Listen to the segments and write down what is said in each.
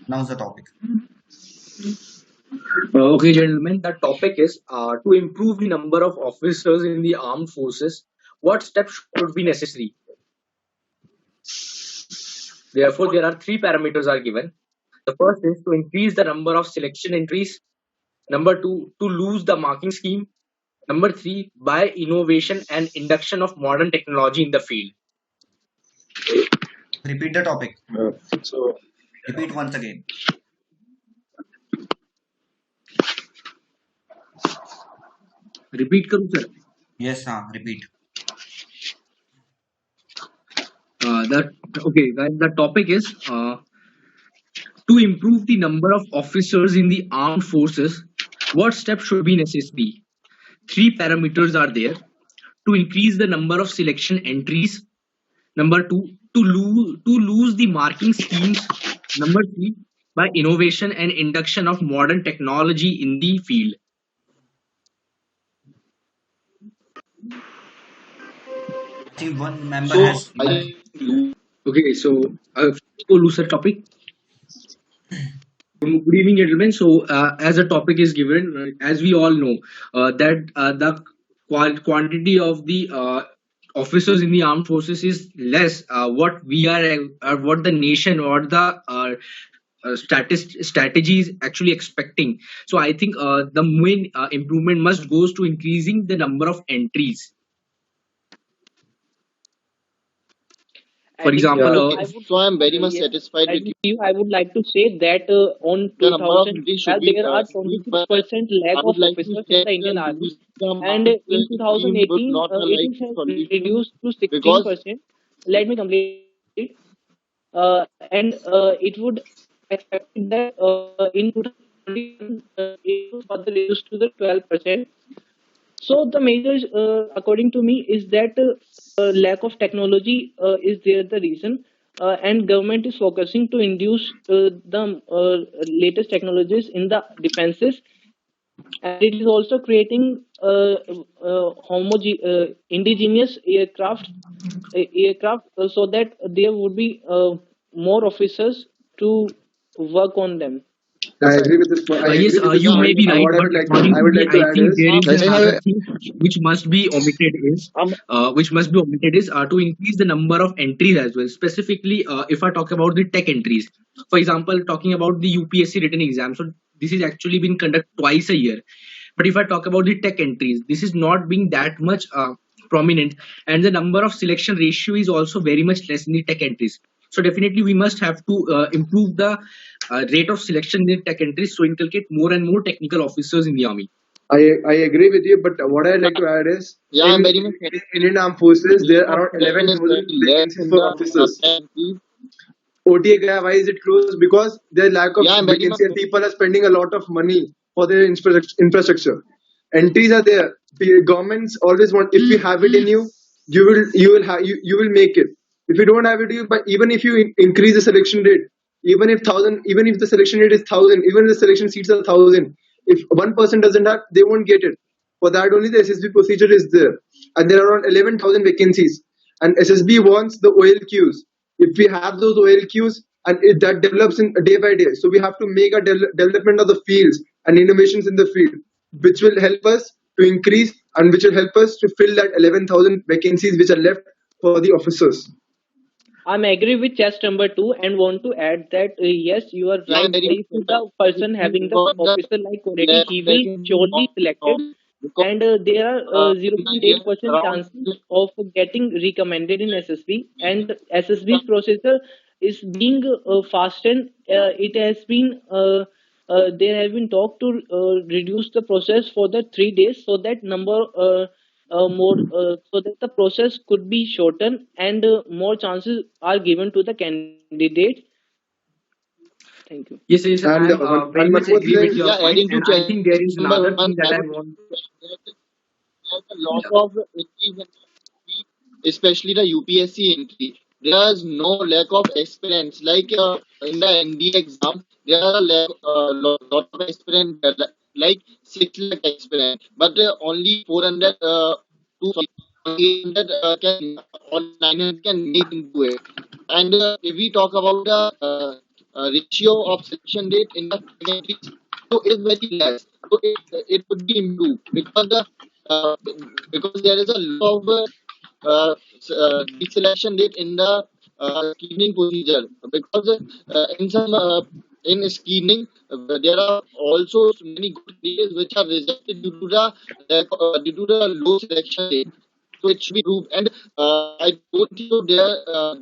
Now's the topic. Okay, gentlemen, the topic is to improve the number of officers in the armed forces. What steps should be necessary? Therefore, there are three parameters are given. The first is to increase the number of selection entries. Number two, to lose the marking scheme. Number three, by innovation and induction of modern technology in the field. Repeat the topic. So Repeat once again. Repeat करूं sir. Yes, repeat. The okay, guys. The topic is to improve the number of officers in the armed forces. What steps should be necessary? Three parameters are there to increase the number of selection entries. Number two, to lose the marking schemes. Number three, by innovation and induction of modern technology in the field. I think one member so has I left. think Okay, so to loser topic. Good evening, gentlemen. So, as a topic is given, as we all know, that the quantity of the officers in the armed forces is less. What we are, what the nation or the strategy is actually expecting. So, I think the main improvement must goes to increasing the number of entries. For Adding to example, yeah. you, Okay. I would, So I am very much yes, satisfied with adding to you, I would like to say that on the number of entries should 2012, be there are increased, but 26% lack I would of like to officers in say the Indian that Army, losing the and in marking scheme would 2018, not a it like has solution reduced to because 16%. Let me complete. And it would expect that in 2021, it would further reduce to the 12%. So the major, according to me, is that lack of technology is there the reason, and government is focusing to induce the latest technologies in the defenses, and it is also creating indigenous aircraft so that there would be more officers to work on them. I agree with this point. I yes, agree with this you yeah, may point. be right, What but according I to would me, like to I add think is there is I another have thing which must be omitted is to increase the number of entries as well. Specifically, if I talk about the tech entries, for example, talking about the UPSC written exam, so this is actually been conducted twice a year. But if I talk about the tech entries, this is not being that much prominent, and the number of selection ratio is also very much less in the tech entries. So definitely we must have to improve the rate of selection in tech entries to inculcate more and more technical officers in the army. I agree with you, but what I'd like to add is yeah, in I'm very much Indian Armed Forces there are of around selection is 11,000 very less vacancies in for the officers. country. OTA gaya, why is it closed? Because there lack of Yeah, I'm very much vacancy and people are spending a lot of money for their infrastructure. Entries are there. The governments always want, if you have it in you, you will make it. If you don't have it, but even if you increase the selection rate, even if the selection rate is 1,000, even if the selection seats are 1,000, if one person doesn't have, they won't get it. For that only the SSB procedure is there, and there are around 11,000 vacancies, and SSB wants the OLQs. If we have those OLQs and that develops in day by day, so we have to make a development of the fields and innovations in the field, which will help us to increase and which will help us to fill that 11,000 vacancies which are left for the officers. I'm agree with chest number two and want to add that yes, you are yeah, I'm right. very much If the person having the because the officer like quality, lack of he will vacancies is surely not selected, problem because and there are in a year 0.8% around chances of getting recommended in SSB, and SSB's processor is being fastened. It has been there have been talked to reduce the process for the 3 days so that number more so that the process could be shortened and more chances are given to the candidates. Thank you. Yes, yes, And I'm very one much more agree with thing, your yeah, point, adding to and I think there is number another thing one, that I I would want. there's a lot of entries in especially the UPSC entry. There's no lack of experience. Like in the ND exam, there are a lot of experience, like 6 lakh experience, but only 400 to 800 can or 900 can make into it. And if we talk about the ratio of selection rate in the secondaries so is very less. So it would be improved uh, because there is a lot of deselection rate in the screening procedure because in some in screening there are also many good cases which are rejected due to the low selection rate. So it should be improved. And I don't think so there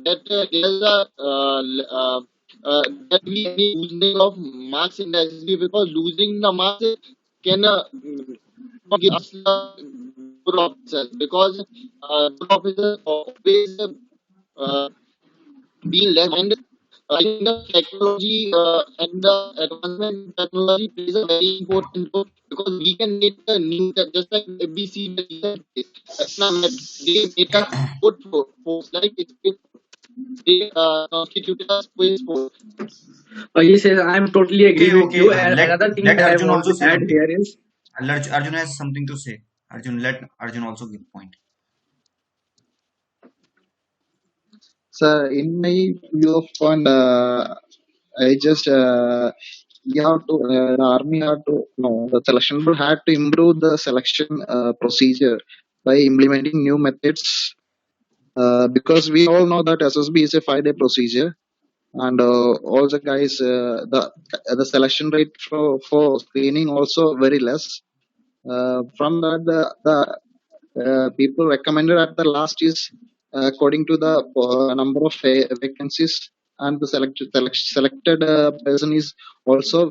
that there is a that we any losing of marks in the SSB because losing the marks can not give us good officers because good officers always uh, be less and I think the technology and the advancement in technology plays a very important role because we can make a new just like we see the recent case. Met, they made a good force like they constituted a space force. Yes, yes, I'm totally agree Okay, with okay. you. And Let another thing let that I Arjun want also to say add something. here is, Arjun has something to say. Let Arjun also give point. So, in my view of point, I just you have to the army had to no the selection board had to improve the selection procedure by implementing new methods because we all know that SSB is a 5 day procedure and all the guys the selection rate for screening also very less. From that the people recommended at the last is according to the number of vacancies and the selected person is also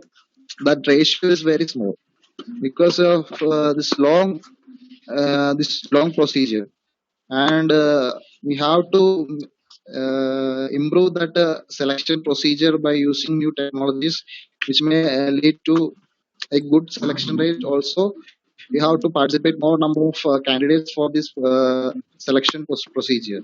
that ratio is very small because of this long procedure and we have to improve that selection procedure by using new technologies which may lead to a good selection rate also. We have to participate more number of candidates for this selection procedure.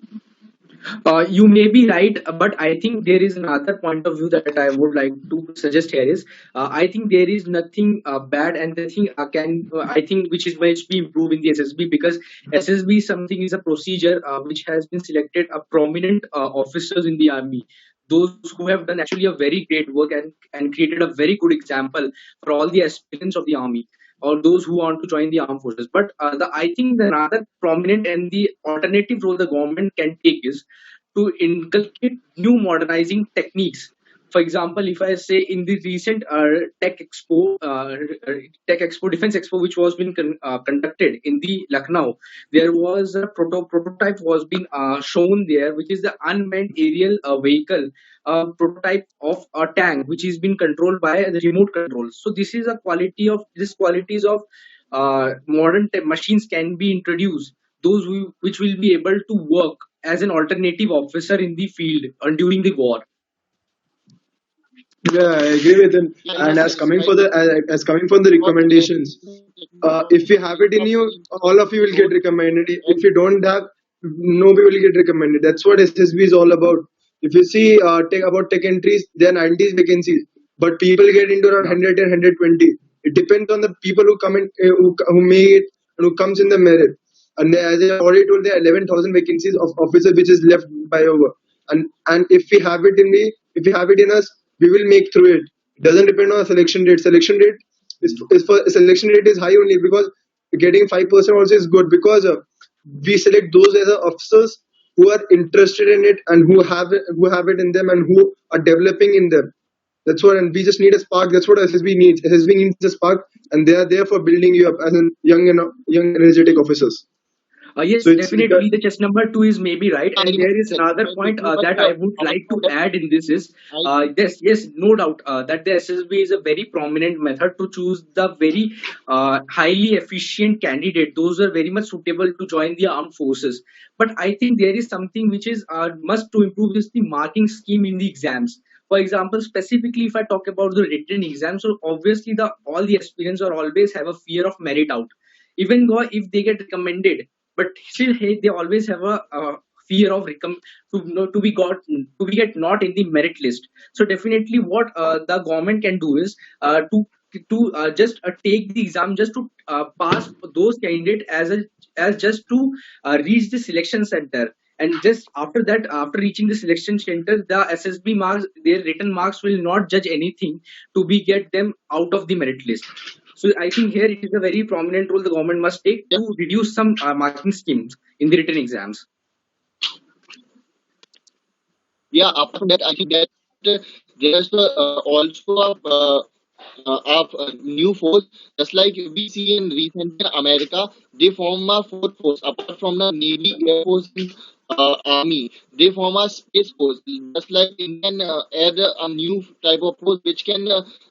you may be right, but I think there is another point of view that I would like to suggest here is, I think there is nothing bad and nothing I think which is much be improved in the SSB because SSB something is a procedure which has been selected a prominent officers in the army. Those who have done actually a very great work and created a very good example for all the aspirants of the army or those who want to join the armed forces. But I think the another prominent and the alternative role the government can take is to inculcate new modernizing techniques. For example, if I say in the recent Tech Expo, Defense Expo, which was being conducted in the Lucknow, there was a prototype was being shown there, which is the unmanned aerial vehicle prototype of a tank, which is being controlled by the remote control. So this is a quality of this qualities of modern machines can be introduced those which will be able to work as an alternative officer in the field during the war. Yeah, I agree with him. Yeah, And yes, yes. I as coming from the got recommendations, if you have it in you, all of you will get recommended. If you don't have, nobody will get recommended. That's what SSB is all about. If you see about tech entries, there are 90 vacancies, but people get into around 100 and 120. It depends on the people who come in, who make it, and who comes in the merit. And as I already told, there are 11,000 vacancies of officers which is left by over. And if we have it in us, we will make through it. It doesn't depend on a selection rate. Selection rate is high only because getting 5% also is good because we select those as officers who are interested in it and who have it in them and who are developing in them. That's what, and we just need a spark. That's what SSB needs. SSB needs a spark, and they are there for building you up as a young energetic officers. Yes, So it's definitely the chess number two is maybe right, and there is another point that I would like to add in this is yes, no doubt that the SSB is a very prominent method to choose the very highly efficient candidate. Those are very much suitable to join the armed forces. But I think there is something which is must to improve is the marking scheme in the exams. For example, specifically if I talk about the written exams, so obviously the all the aspirants are always have a fear of merit out. Even though if they get recommended, but still hey, they always have a fear of to be get not in the merit list. So definitely what the government can do is to just take the exam just to pass those candidates as just to reach the selection center. and just after that, after reaching the selection center, the SSB marks, their written marks will not judge anything to be get them out of the merit list. So I think here it is a very prominent role the government must take Yeah, to reduce some marking schemes in the written exams. yeah. Apart from that, I think that there's also a new force, just like we see in recent in America. They form a fourth force apart from the Navy, Air Force, and Army. They form a space force, just like Indian add a new type of force which can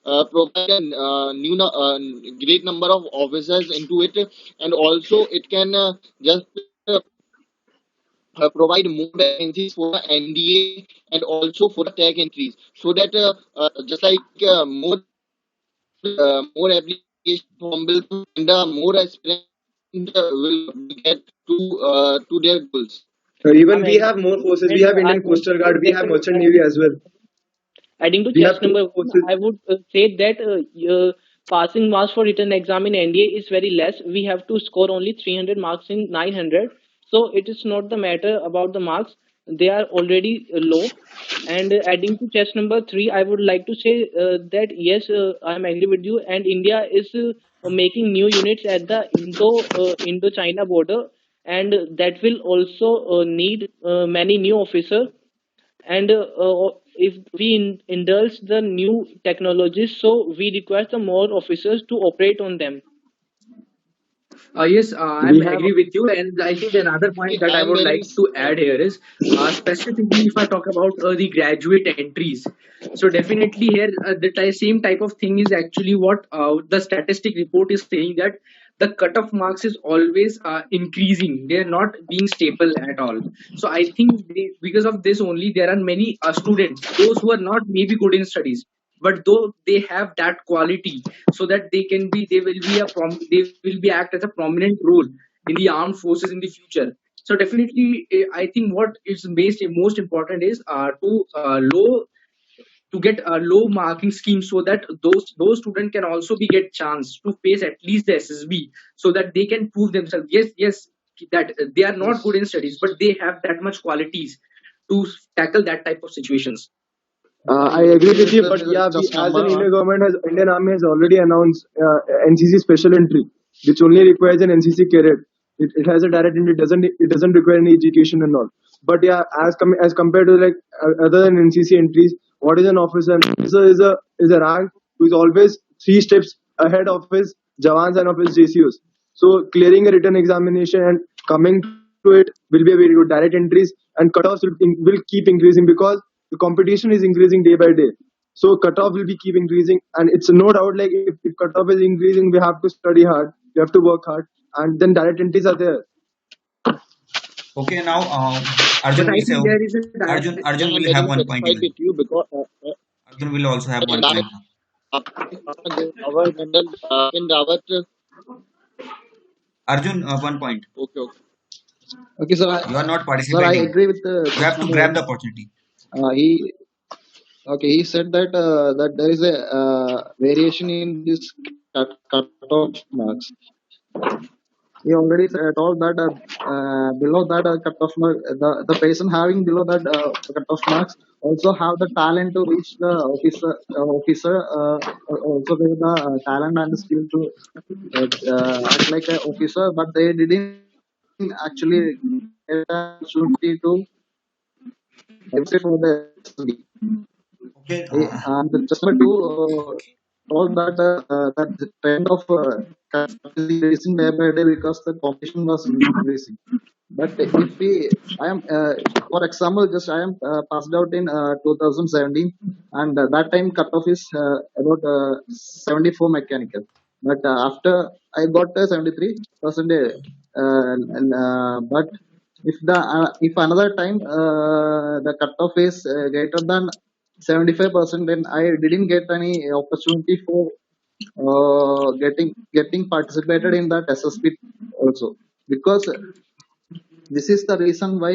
provide a great number of officers into it, and also it can just uh, provide more vacancies for the NDA and also for the tech entries, so that just like more application form will come and more aspirants will get to their goals. Even I'm we agree have with more you, forces. We and have I Indian would Coastal say Guard. We that have Merchant Navy as well. adding to We have chess two number one, forces. I would say that passing marks for written exam in NDA is very less. We have to score only 300 marks in 900. So it is not the matter about the marks. They are already low. And adding to chess number three, I would like to say that yes, I am agree with you. And India is making new units at the Indo-China border, and that will also need many new officers. And if we indulge the new technologies, so we require some more officers to operate on them. Yes, We I'm have agree with you, and I think another point that I I am would very like much to add here is specifically if I talk about the graduate entries. So definitely here same type of thing is actually what the statistic report is saying, that the cutoff marks is always increasing. They are not being stable at all. So I think because of this only there are many students, those who are not maybe good in studies, but though they have that quality, so that they will be they will be act as a prominent role in the armed forces in the future. So definitely I think what is most important is to get a low marking scheme, so that those students can also be get chance to face at least the SSB, so that they can prove themselves. Yes, that they are not good Yes. in studies, but they have that much qualities to tackle that type of situations. I I agree agree with with you, the but yeah, just as number an Indian one. government has Indian Army has already announced NCC special entry, which only requires an NCC cadet. It has a direct entry. It doesn't require any education and all. But yeah, as compared to like other than NCC entries, what is an officer? An officer is a rank who is always 3 steps ahead of his Jawans and of his JCOs. So clearing a written examination and coming to it will be a very good direct entries, and cutoffs will keep increasing because the competition is increasing day by day. So cutoff will be keep increasing, and it's no doubt like if cutoff is increasing, we have to study hard, we have to work hard, and then direct entries are there. Okay, now But Arjun I will say, think there is a direct. Yeah, Arjun I'm will very have much one point satisfied even. with you because Arjun will also have one and point now. our General in Rawat. Arjun, 1 point. Okay, okay. Okay, You are not sir, I participating. agree with You just have to number grab one. the opportunity. He okay. He said that that there is a variation in this cutoff marks. He already told that below that cutoff mark, the person having below that cutoff marks also have the talent to reach the officer also with the talent and skill to act like an officer, but they didn't actually get an opportunity to register for the SSB. Okay. And the just number two told that that the trend of caste is increasing day by day because the competition was increasing. But if we, I am, for example, just I am passed out in 2017, and that time cutoff is about 74 mechanical. But after I got 73%, but if another time the cutoff is greater than 75%, then I didn't get any opportunity for getting participated in that SSP also, because this is the reason why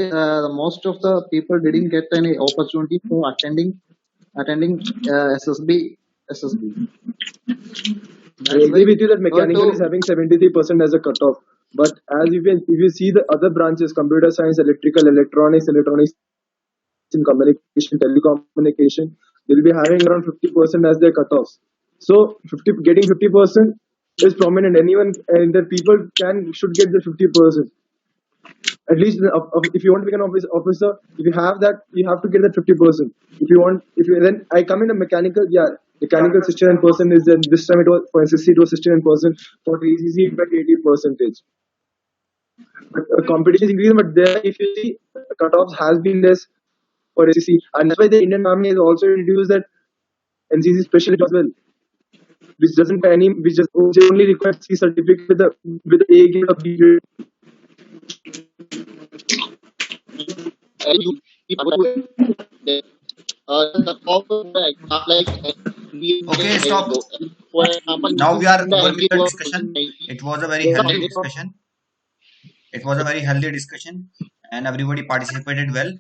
most of the people didn't get any opportunity for attending SSB. I That's why agree with you that we have to mechanical is having 73% as a cutoff. But if you see the other branches, computer science, electrical, electronics in communication, telecommunication, they'll be having around 50% as their cutoffs. So getting 50% is prominent. Anyone and the people should get the 50%. At least if you want to become an officer, if you have that, you have to get that 50%. If you then I come in a mechanical, yeah, mechanical 69% is, and this time it was for SSC it was 69%, for ACC it went 80%. But competition is increasing, but there if you see cutoffs has been less for SEC, and that's why the Indian Army has also introduced that NCC specialist as well, which only requires C certificate with A grade or B grade. You the corporate exam like NDA Okay, and stop. ISO. For example, Now we are in the over with NDA the was discussion. 2019. It was a very The healthy ISO discussion. It was a very healthy discussion, and everybody participated well.